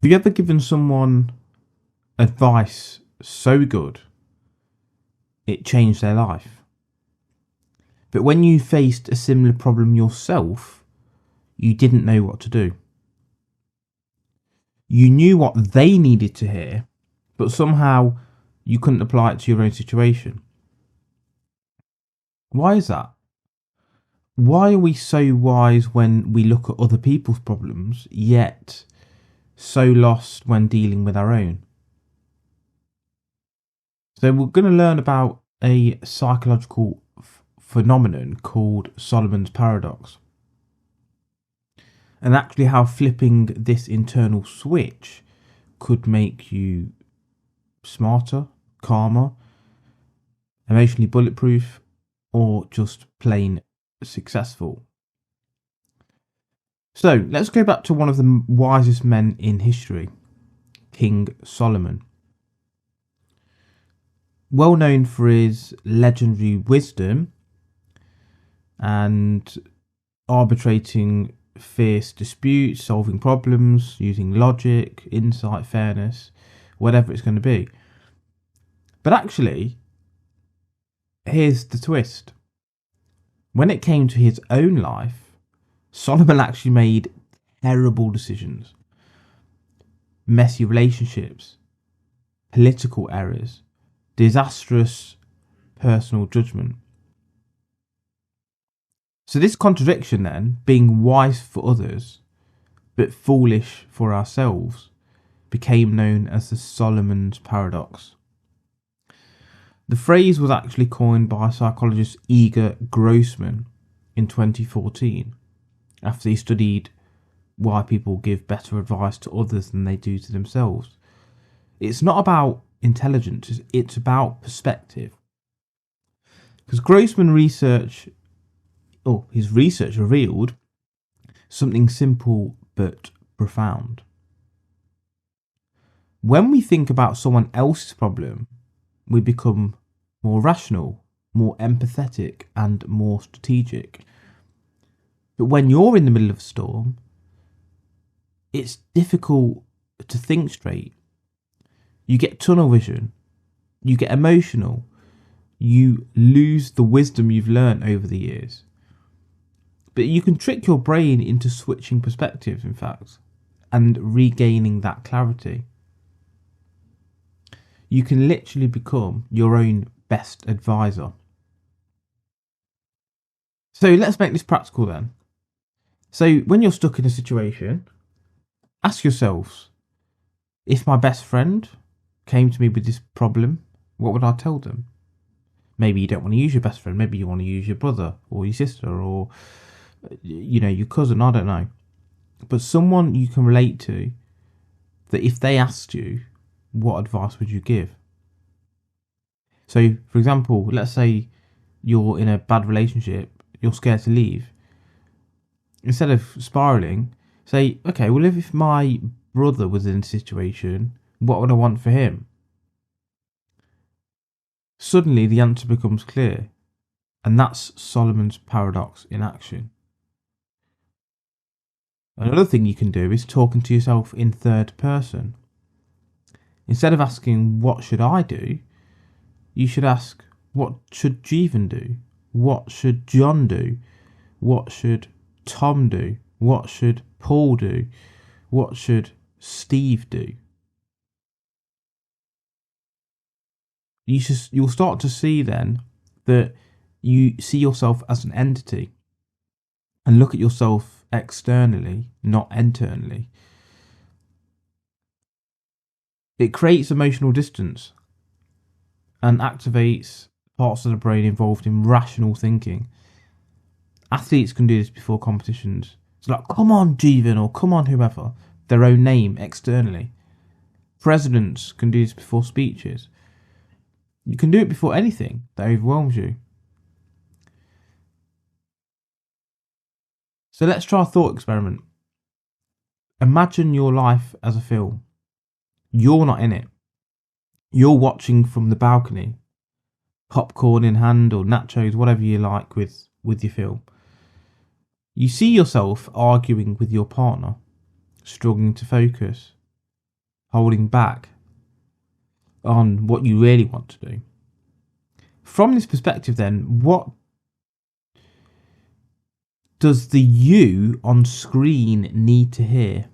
Have you ever given someone advice so good it changed their life? But when you faced a similar problem yourself, you didn't know what to do. You knew what they needed to hear, but somehow you couldn't apply it to your own situation. Why is that? Why are we so wise when we look at other people's problems, yet so lost when dealing with our own? So we're going to learn about a psychological phenomenon called Solomon's paradox, and actually how flipping this internal switch could make you smarter, calmer, emotionally bulletproof, or just plain successful. So let's go back to one of the wisest men in history, King Solomon. Well known for his legendary wisdom and arbitrating fierce disputes, solving problems, using logic, insight, fairness, whatever it's going to be. But actually, here's the twist. When it came to his own life, Solomon actually made terrible decisions, messy relationships, political errors, disastrous personal judgment. So this contradiction then, being wise for others, but foolish for ourselves, became known as the Solomon's paradox. The phrase was actually coined by psychologist Igor Grossmann in 2014, after he studied why people give better advice to others than they do to themselves. It's not about intelligence, it's about perspective. Because his research revealed something simple but profound. When we think about someone else's problem, we become more rational, more empathetic, and more strategic. But when you're in the middle of a storm, it's difficult to think straight. You get tunnel vision, you get emotional, you lose the wisdom you've learnt over the years. But you can trick your brain into switching perspectives, in fact, and regaining that clarity. You can literally become your own best advisor. So let's make this practical then. So when you're stuck in a situation, ask yourselves, if my best friend came to me with this problem, what would I tell them? Maybe you don't want to use your best friend, maybe you want to use your brother or your sister or your cousin, I don't know. But someone you can relate to, that if they asked you, what advice would you give? So, for example, let's say you're in a bad relationship, you're scared to leave. Instead of spiralling, say, okay, well, if my brother was in a situation, what would I want for him? Suddenly the answer becomes clear, and that's Solomon's paradox in action. Another thing you can do is talking to yourself in third person. Instead of asking, what should I do? You should ask, what should Jeevan do? What should John do? What should Tom do? What should Paul do? What should Steve do? You'll start to see then that you see yourself as an entity and look at yourself externally, not internally. It creates emotional distance and activates parts of the brain involved in rational thinking. Athletes can do this before competitions. It's like, come on, Jeevan, or come on, whoever, their own name externally. Presidents can do this before speeches. You can do it before anything that overwhelms you. So let's try a thought experiment. Imagine your life as a film. You're not in it. You're watching from the balcony, popcorn in hand or nachos, whatever you like with your film. You see yourself arguing with your partner, struggling to focus, holding back on what you really want to do. From this perspective then, what does the you on screen need to hear?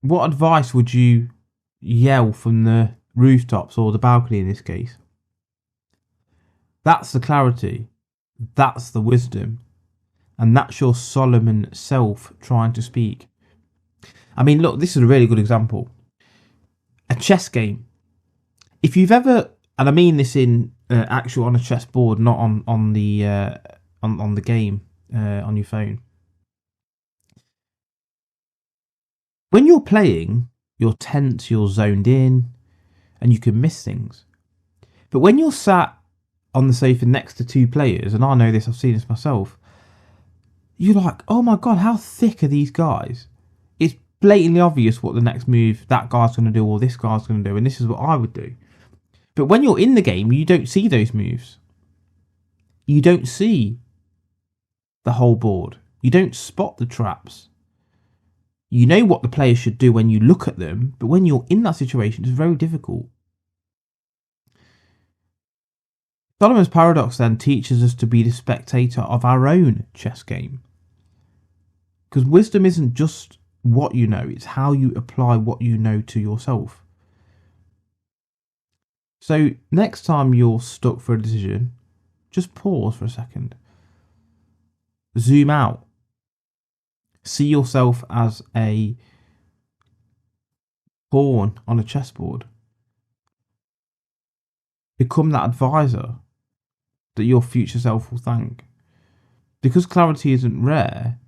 What advice would you yell from the rooftops or the balcony in this case? That's the clarity. That's the wisdom. And that's your Solomon self trying to speak. I mean, look, this is a really good example. A chess game. If you've ever, and I mean this in actual on a chessboard, not on the game on your phone. When you're playing, you're tense, you're zoned in, and you can miss things. But when you're sat on the sofa next to two players, and I know this, I've seen this myself, you're like, oh my God, how thick are these guys? It's blatantly obvious what the next move that guy's going to do or this guy's going to do, and this is what I would do. But when you're in the game, you don't see those moves. You don't see the whole board. You don't spot the traps. You know what the players should do when you look at them, but when you're in that situation, it's very difficult. Solomon's paradox then teaches us to be the spectator of our own chess game. Because wisdom isn't just what you know, it's how you apply what you know to yourself. So next time you're stuck for a decision, just pause for a second. Zoom out. See yourself as a pawn on a chessboard. Become that advisor that your future self will thank. Because clarity isn't rare,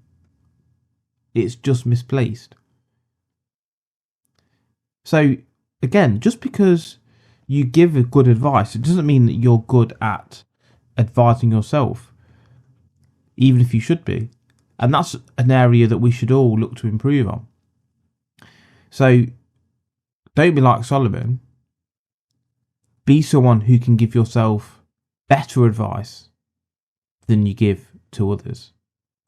it's just misplaced. So again, just because you give a good advice, it doesn't mean that you're good at advising yourself, even if you should be. And that's an area that we should all look to improve on. So don't be like Solomon. Be someone who can give yourself better advice than you give to others.